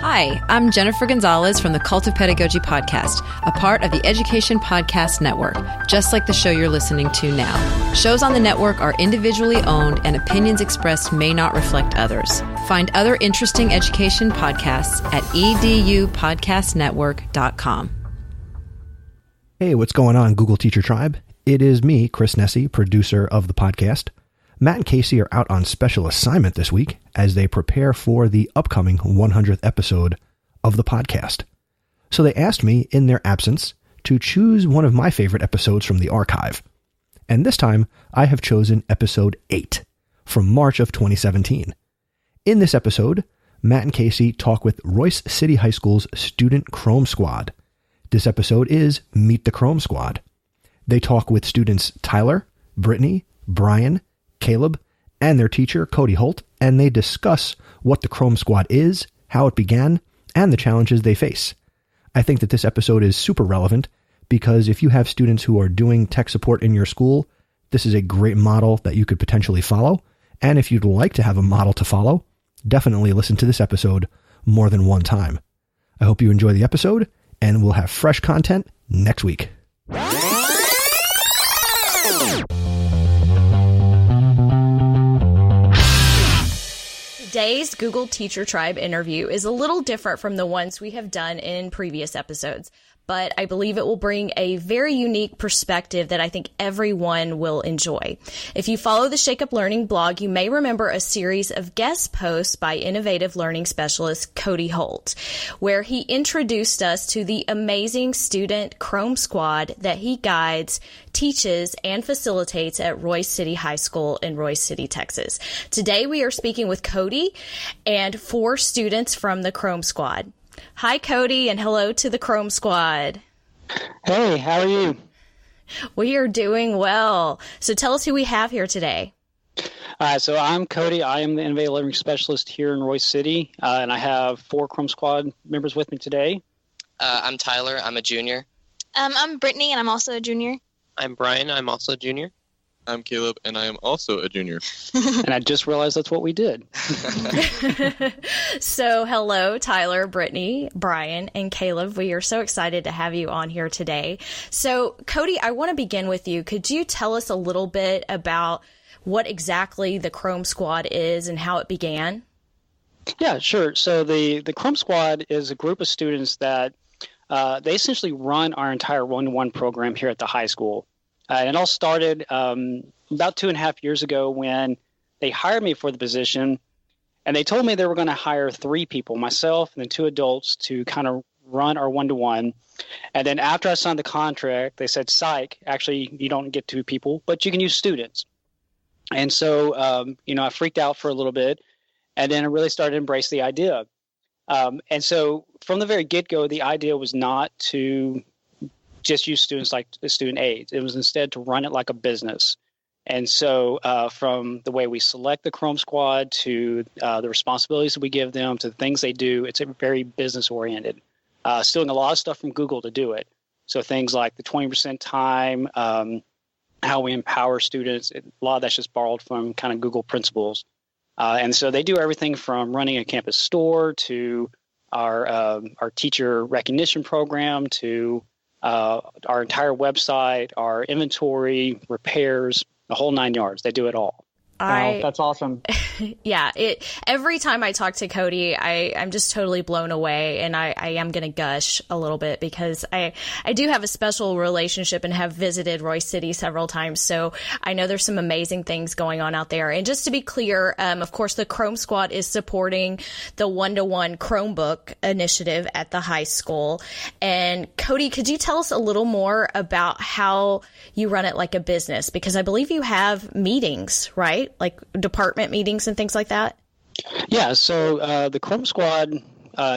Hi, I'm Jennifer Gonzalez from the Cult of Pedagogy podcast, a part of the Education Podcast Network, just like the show you're listening to now. Shows on the network are individually owned and opinions expressed may not reflect others. Find other interesting education podcasts at edupodcastnetwork.com. Hey, what's going on, Google Teacher Tribe? It is me, Chris Nessie, producer of the podcast. Matt and Kasey are out on special assignment this week as they prepare for the upcoming 100th episode of the podcast. So they asked me, in their absence, to choose one of my favorite episodes from the archive. And this time, I have chosen episode 8 from March of 2017. In this episode, Matt and Kasey talk with Royse City High School's Student Chrome Squad. This episode is Meet the Chrome Squad. They talk with students Tyler, Britni, Bryan, Caleb, and their teacher, Cody Holt, and they discuss what the Chrome Squad is, how it began, and the challenges they face. I think that this episode is super relevant because if you have students who are doing tech support in your school, this is a great model that you could potentially follow. And if you'd like to have a model to follow, definitely listen to this episode more than one time. I hope you enjoy the episode, and we'll have fresh content next week. Today's Google Teacher Tribe interview is a little different from the ones we have done in previous episodes, but I believe it will bring a very unique perspective that I think everyone will enjoy. If you follow the Shake Up Learning blog, you may remember a series of guest posts by innovative learning specialist Cody Holt, where he introduced us to the amazing student Chrome Squad that he guides, teaches, and facilitates at Royse City High School in Royse City, Texas. Today we are speaking with Cody and 4 students from the Chrome Squad. Hi, Cody, and hello to the Chrome Squad. Hey, how are you? We are doing well. So tell us who we have here today. So I'm Cody. I am the Innovative Learning Specialist here in Royse City, and I have 4 Chrome Squad members with me today. I'm Tyler. I'm a junior. I'm Britni, and I'm also a junior. I'm Bryan. I'm also a junior. I'm Caleb, and I am also a junior. And I just realized that's what we did. So hello, Tyler, Britni, Bryan, and Caleb. We are so excited to have you on here today. So, Cody, I want to begin with you. Could you tell us a little bit about what exactly the Chrome Squad is and how it began? Yeah, sure. So the Chrome Squad is a group of students that they essentially run our entire one-to-one program here at the high school. And it all started about 2.5 years ago when they hired me for the position, and they told me they were going to hire 3 people, myself and then 2 adults, to kind of run our one-to-one. And then after I signed the contract, they said, psych, actually, you don't get 2 people, but you can use students. And so, I freaked out for a little bit, and then I really started to embrace the idea. And so from the very get-go, the idea was not to just use students like the student aides. It was instead to run it like a business. And so from the way we select the Chrome Squad to the responsibilities that we give them to the things they do, it's very business-oriented. Stealing a lot of stuff from Google to do it. So things like the 20% time, how we empower students, a lot of that's just borrowed from kind of Google principles. And so they do everything from running a campus store to our teacher recognition program to our entire website, our inventory, repairs, the whole 9 yards. They do it all. Wow, that's awesome. Yeah. Every time I talk to Cody, I'm just totally blown away, and I am going to gush a little bit because I do have a special relationship and have visited Royse City several times. So I know there's some amazing things going on out there. And just to be clear, of course, the Chrome Squad is supporting the one-to-one Chromebook initiative at the high school. And Cody, could you tell us a little more about how you run it like a business? Because I believe you have meetings, right? Like department meetings and things like that? Yeah, so the Chrome Squad,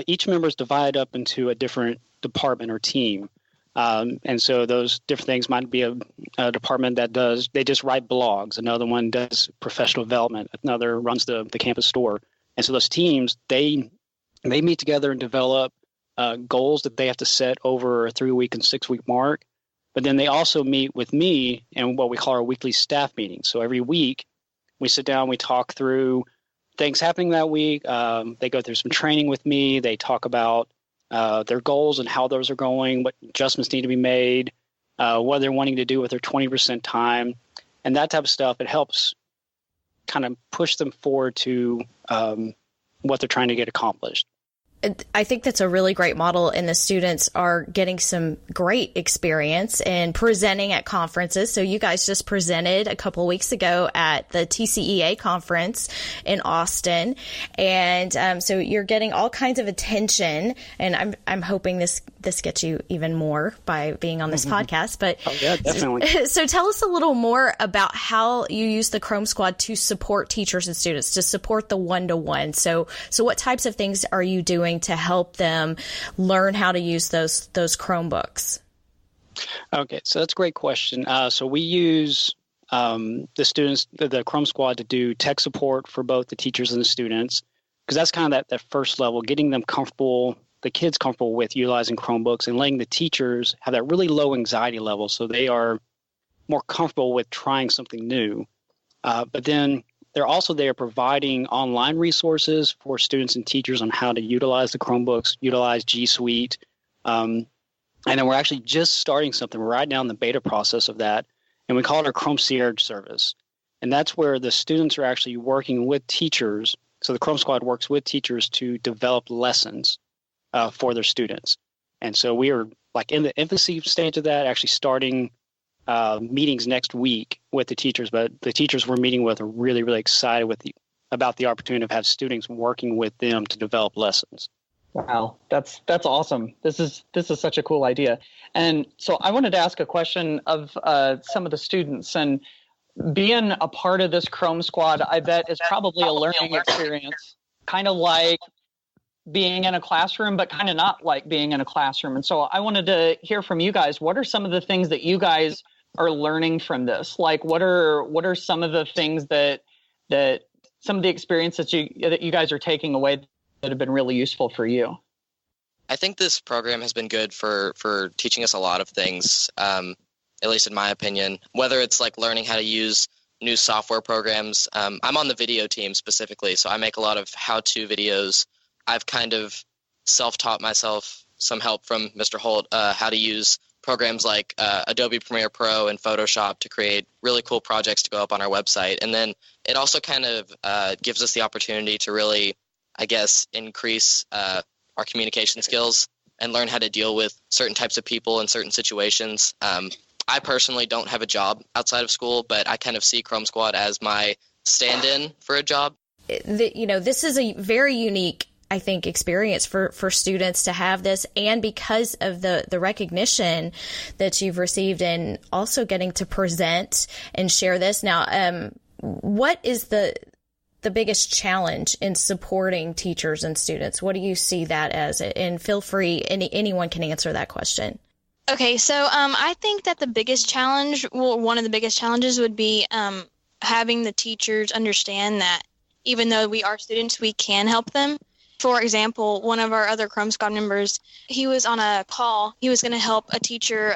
each member is divided up into a different department or team. And so those different things might be a department that they just write blogs. Another one does professional development. Another runs the campus store. And so those teams, they meet together and develop goals that they have to set over a 3-week and 6-week mark. But then they also meet with me in what we call our weekly staff meetings. So every week, we sit down, we talk through things happening that week. They go through some training with me. They talk about their goals and how those are going, what adjustments need to be made, what they're wanting to do with their 20% time, and that type of stuff. It helps kind of push them forward to what they're trying to get accomplished. I think that's a really great model, and the students are getting some great experience in presenting at conferences. So you guys just presented a couple of weeks ago at the TCEA conference in Austin, and so you're getting all kinds of attention. And I'm hoping this gets you even more by being on this podcast. But yeah, definitely. So tell us a little more about how you use the Chrome Squad to support teachers and students, to support the one-to-one. So what types of things are you doing to help them learn how to use those Chromebooks? Okay, so that's a great question. So we use the students, the Chrome Squad, to do tech support for both the teachers and the students, because that's kind of that first level, getting them comfortable, the kids comfortable with utilizing Chromebooks, and letting the teachers have that really low anxiety level so they are more comfortable with trying something new. But then they're also there providing online resources for students and teachers on how to utilize the Chromebooks, utilize G Suite. And then we're actually just starting something. We're right now in the beta process of that, and we call it our Chrome Concierge service. And that's where the students are actually working with teachers. So the Chrome Squad works with teachers to develop lessons for their students. And so we are like in the infancy stage of that, actually starting meetings next week with the teachers, but the teachers we're meeting with are really, really excited about the opportunity to have students working with them to develop lessons. Wow, that's awesome. This is such a cool idea. And so I wanted to ask a question of some of the students, and being a part of this Chrome Squad, I bet is probably a learning experience, kind of like being in a classroom, but kind of not like being in a classroom. And so I wanted to hear from you guys. What are some of the things that you guys are learning from this? Like, what are some of the things that some of the experiences that you guys are taking away that have been really useful for you? I think this program has been good for teaching us a lot of things, at least in my opinion, whether it's like learning how to use new software programs. I'm on the video team specifically, so I make a lot of how-to videos. I've kind of self-taught myself, some help from Mr. Holt, how to use programs like Adobe Premiere Pro and Photoshop to create really cool projects to go up on our website. And then it also kind of gives us the opportunity to really, I guess, increase our communication skills and learn how to deal with certain types of people in certain situations. I personally don't have a job outside of school, but I kind of see Chrome Squad as my stand-in for a job. This is a very unique, I think, experience for students to have this, and because of the recognition that you've received and also getting to present and share this. Now, what is the biggest challenge in supporting teachers and students? What do you see that as? And feel free, anyone can answer that question. Okay, so I think that the biggest challenge, one of the biggest challenges would be having the teachers understand that even though we are students, we can help them. For example, one of our other Chrome Squad members, he was on a call. He was going to help a teacher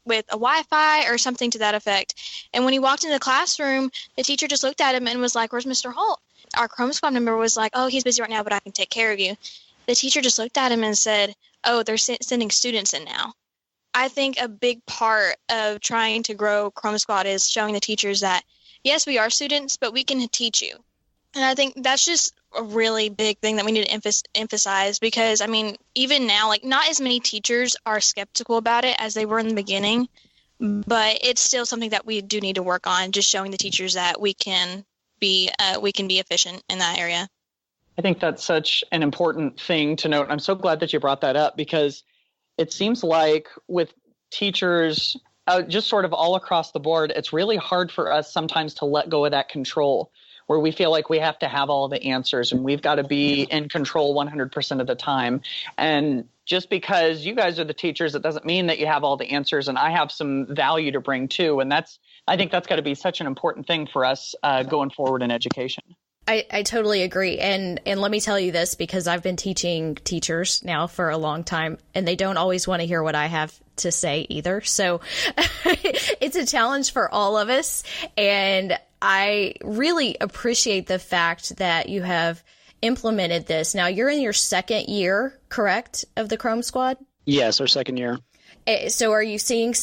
with a Wi-Fi or something to that effect. And when he walked into the classroom, the teacher just looked at him and was like, "Where's Mr. Holt?" Our Chrome Squad member was like, "Oh, he's busy right now, but I can take care of you." The teacher just looked at him and said, "Oh, they're sending students in now." I think a big part of trying to grow Chrome Squad is showing the teachers that, yes, we are students, but we can teach you. And I think that's just a really big thing that we need to emphasize, because, I mean, even now, like, not as many teachers are skeptical about it as they were in the beginning, but it's still something that we do need to work on, just showing the teachers that we can be efficient in that area. I think that's such an important thing to note. I'm so glad that you brought that up, because it seems like with teachers just sort of all across the board, it's really hard for us sometimes to let go of that control, where we feel like we have to have all the answers and we've got to be in control 100% of the time. And just because you guys are the teachers, it doesn't mean that you have all the answers, and I have some value to bring too. And I think that's got to be such an important thing for us going forward in education. I totally agree. And let me tell you this, because I've been teaching teachers now for a long time, and they don't always want to hear what I have to say either. So it's a challenge for all of us. And I really appreciate the fact that you have implemented this. Now, you're in your second year, correct, of the Chrome Squad? Yes, our second year. So are you seeing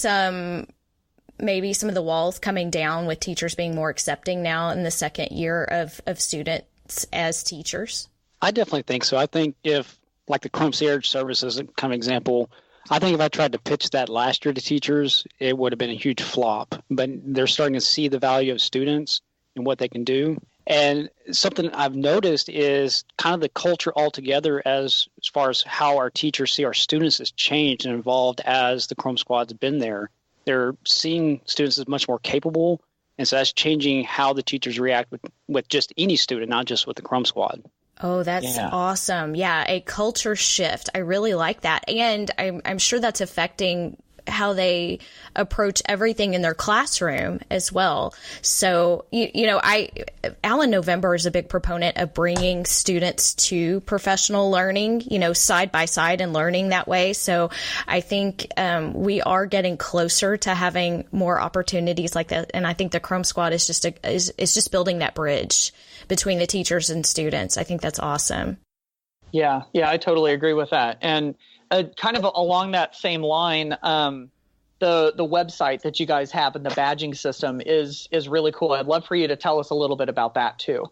maybe some of the walls coming down with teachers being more accepting now in the second year of students as teachers? I definitely think so. I think if, like the Chrome Concierge service is a kind of example, I think if I tried to pitch that last year to teachers, it would have been a huge flop. But they're starting to see the value of students and what they can do. And something I've noticed is kind of the culture altogether as far as how our teachers see our students has changed and evolved as the Chrome Squad's been there. They're seeing students as much more capable, and so that's changing how the teachers react with just any student, not just with the Chrome Squad. Oh, that's awesome. Yeah, a culture shift. I really like that. And I'm sure that's affecting how they approach everything in their classroom as well. So, Alan November is a big proponent of bringing students to professional learning, side by side and learning that way. So I think we are getting closer to having more opportunities like that. And I think the Chrome Squad is just building that bridge between the teachers and students. I think that's awesome. Yeah, I totally agree with that. And kind of along that same line, the website that you guys have and the badging system is really cool. I'd love for you to tell us a little bit about that too.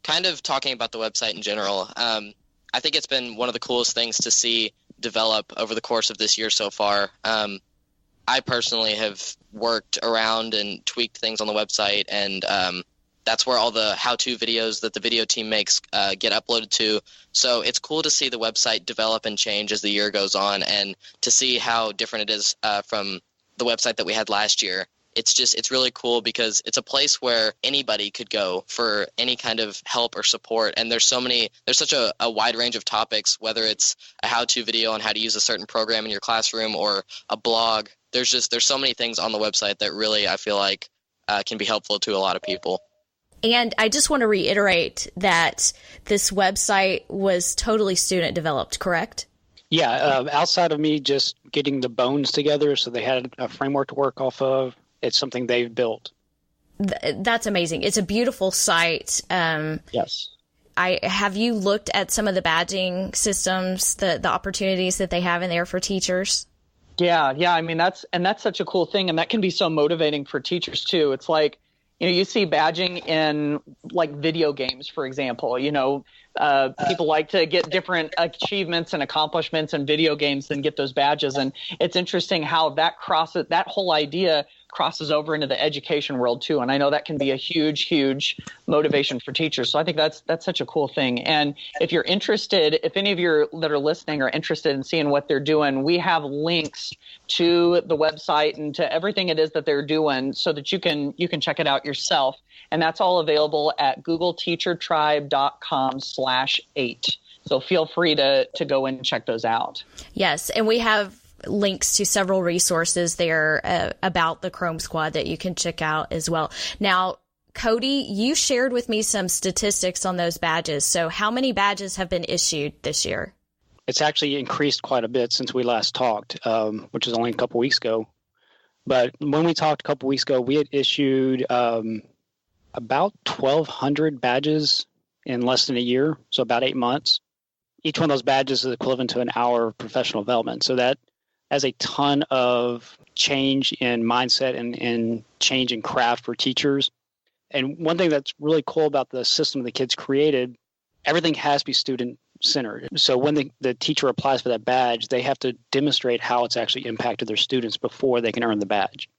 Kind of talking about the website in general, I think it's been one of the coolest things to see develop over the course of this year so far. I personally have worked around and tweaked things on the website, and that's where all the how-to videos that the video team makes get uploaded to. So it's cool to see the website develop and change as the year goes on, and to see how different it is from the website that we had last year. It's really cool because it's a place where anybody could go for any kind of help or support. And there's such a wide range of topics, whether it's a how-to video on how to use a certain program in your classroom or a blog. There's so many things on the website that really, I feel like, can be helpful to a lot of people. And I just want to reiterate that this website was totally student developed, correct? Yeah, outside of me just getting the bones together so they had a framework to work off of, it's something they've built. That's amazing. It's a beautiful site. Yes. Have you looked at some of the badging systems, the opportunities that they have in there for teachers? Yeah. I mean, that's such a cool thing. And that can be so motivating for teachers too. It's like, you see badging in like video games, for example. People like to get different achievements and accomplishments in video games and get those badges. And it's interesting how that whole idea crosses over into the education world too. And I know that can be a huge, huge motivation for teachers. So I think that's such a cool thing. And if you're interested, if any of you that are listening are interested in seeing what they're doing, we have links to the website and to everything it is that they're doing so that you can check it out yourself. And that's all available at googleteachertribe.com/8. So feel free to go in and check those out. Yes. And we have links to several resources there about the Chrome Squad that you can check out as well. Now, Cody, you shared with me some statistics on those badges. So how many badges have been issued this year? It's actually increased quite a bit since we last talked, which was only a couple weeks ago. But when we talked a couple weeks ago, we had issued about 1,200 badges in less than a year, so about 8 months. Each one of those badges is equivalent to an hour of professional development. So that has a ton of change in mindset and change in craft for teachers. And one thing that's really cool about the system the kids created, everything has to be student-centered. So when the teacher applies for that badge, they have to demonstrate how it's actually impacted their students before they can earn the badge.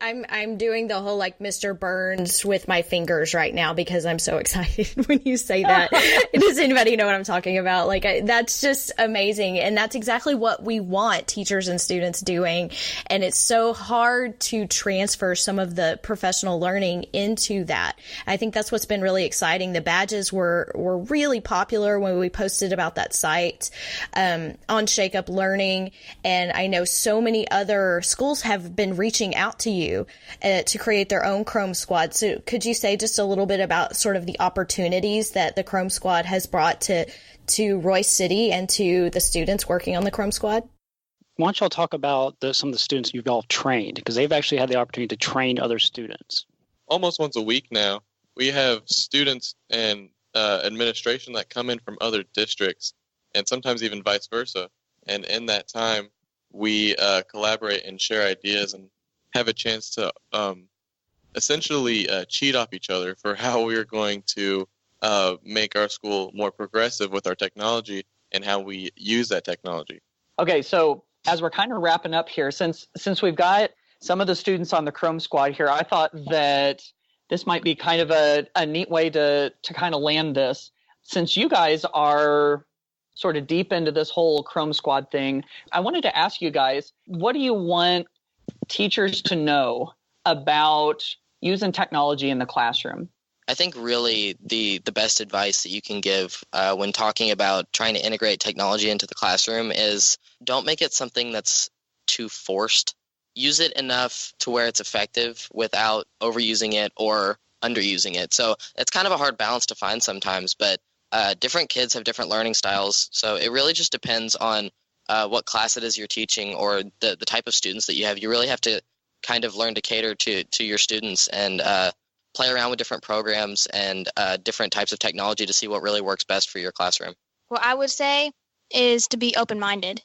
I'm doing the whole like Mr. Burns with my fingers right now because I'm so excited when you say that. Does anybody know what I'm talking about? That's just amazing. And that's exactly what we want teachers and students doing. And it's so hard to transfer some of the professional learning into that. I think that's what's been really exciting. The badges were really popular when we posted about that site on Shake Up Learning. And I know so many other schools have been reaching out to you to create their own Chrome Squad. So could you say just a little bit about sort of the opportunities that the Chrome Squad has brought to Royse City and to the students working on the Chrome Squad? why don't y'all talk about some of the students you've all trained, because they've actually had the opportunity to train other students. Almost once a week now, we have students and administration that come in from other districts, and sometimes even vice versa. And in that time, we collaborate and share ideas and have a chance to essentially cheat off each other for how we're going to make our school more progressive with our technology and how we use that technology. Okay, so as we're kind of wrapping up here, since we've got some of the students on the Chrome Squad here, I thought that this might be kind of a neat way to kind of land this. Since you guys are sort of deep into this whole Chrome Squad thing, I wanted to ask you guys, what do you want teachers to know about using technology in the classroom? I think really the best advice that you can give when talking about trying to integrate technology into the classroom is don't make it something that's too forced. Use it enough to where it's effective without overusing it or underusing it. So it's kind of a hard balance to find sometimes, but different kids have different learning styles. So it really just depends on what class it is you're teaching or the type of students that you have. You really have to kind of learn to cater to your students and play around with different programs and different types of technology to see what really works best for your classroom. What I would say is to be open-minded,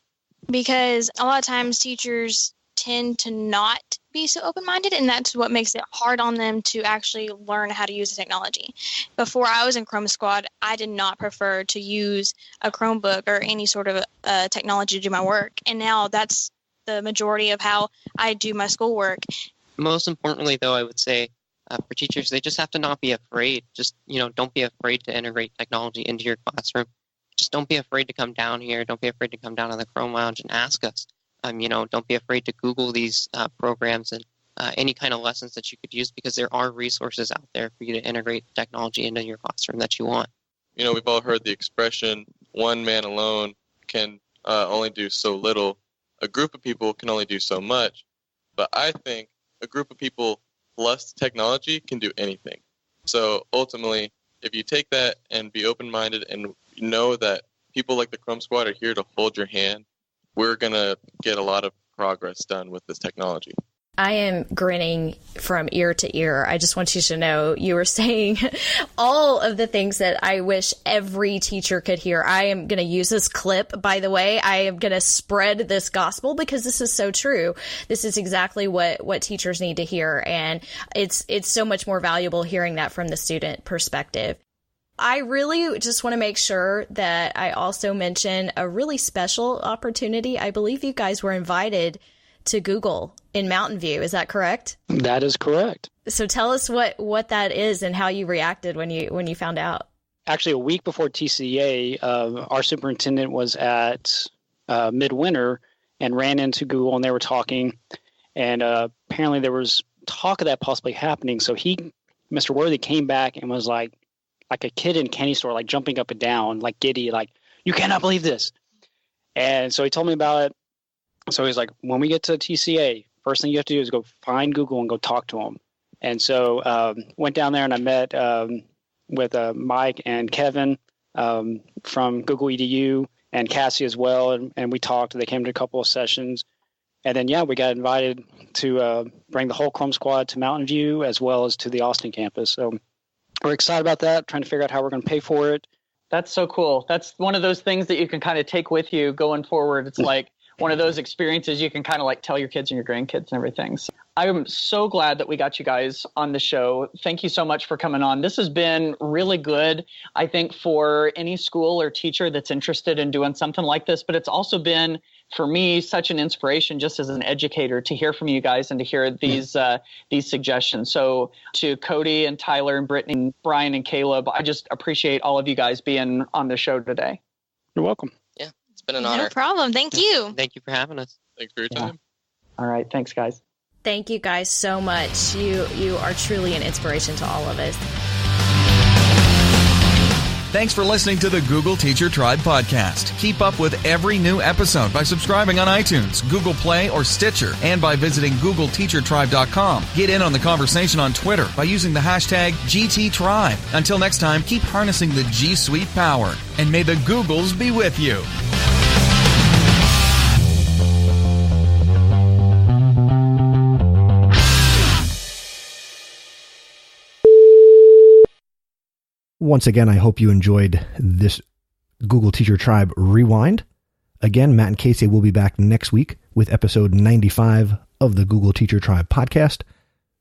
because a lot of times teachers tend to not be so open-minded, and that's what makes it hard on them to actually learn how to use the technology. Before I was in Chrome Squad, I did not prefer to use a Chromebook or any sort of technology to do my work, and now that's the majority of how I do my schoolwork. Most importantly, though, I would say for teachers, they just have to not be afraid. Just, don't be afraid to integrate technology into your classroom. Just don't be afraid to come down here. Don't be afraid to come down to the Chrome Lounge and ask us. Don't be afraid to Google these programs and any kind of lessons that you could use, because there are resources out there for you to integrate technology into your classroom that you want. We've all heard the expression, one man alone can only do so little. A group of people can only do so much. But I think a group of people plus technology can do anything. So ultimately, if you take that and be open-minded and know that people like the Chrome Squad are here to hold your hand, we're going to get a lot of progress done with this technology. I am grinning from ear to ear. I just want you to know you were saying all of the things that I wish every teacher could hear. I am going to use this clip, by the way. I am going to spread this gospel because this is so true. This is exactly what teachers need to hear. And it's so much more valuable hearing that from the student perspective. I really just want to make sure that I also mention a really special opportunity. I believe you guys were invited to Google in Mountain View. Is that correct? That is correct. So tell us what that is and how you reacted when you found out. Actually, a week before TCA, our superintendent was at Midwinter and ran into Google, and they were talking. And apparently there was talk of that possibly happening. So Mr. Worthy came back and was like a kid in a candy store, like jumping up and down, like giddy, like, you cannot believe this. And so he told me about it. So he's like, when we get to TCA, first thing you have to do is go find Google and go talk to them. And so went down there and I met with Mike and Kevin from Google EDU and Kasey as well. And we talked. They came to a couple of sessions. And then, we got invited to bring the whole Chrome Squad to Mountain View as well as to the Austin campus. So we're excited about that, trying to figure out how we're going to pay for it. That's so cool. That's one of those things that you can kind of take with you going forward. It's like one of those experiences you can kind of like tell your kids and your grandkids and everything. So I'm so glad that we got you guys on the show. Thank you so much for coming on. This has been really good, I think, for any school or teacher that's interested in doing something like this. But it's also been, for me, such an inspiration just as an educator to hear from you guys and to hear these suggestions. So to Cody and Tyler and Britni and Bryan and Caleb, I just appreciate all of you guys being on the show today. You're welcome. Yeah, it's been an honor. No problem. Thank you. Thank you for having us. Thanks for your time. All right. Thanks, guys. Thank you guys so much. You are truly an inspiration to all of us. Thanks for listening to the Google Teacher Tribe podcast. Keep up with every new episode by subscribing on iTunes, Google Play, or Stitcher, and by visiting GoogleTeacherTribe.com. Get in on the conversation on Twitter by using the hashtag GTTribe. Until next time, keep harnessing the G Suite power, and may the Googles be with you. Once again, I hope you enjoyed this Google Teacher Tribe Rewind. Again, Matt and Kasey will be back next week with episode 95 of the Google Teacher Tribe podcast.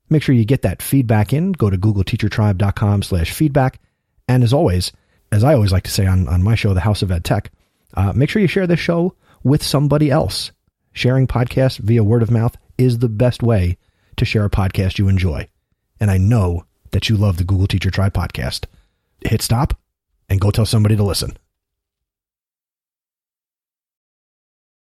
Make sure you get that feedback in. Go to googleteachertribe.com/feedback. And as always, as I always like to say on my show, The House of Ed Tech, make sure you share this show with somebody else. Sharing podcasts via word of mouth is the best way to share a podcast you enjoy. And I know that you love the Google Teacher Tribe podcast. Hit stop and go tell somebody to listen.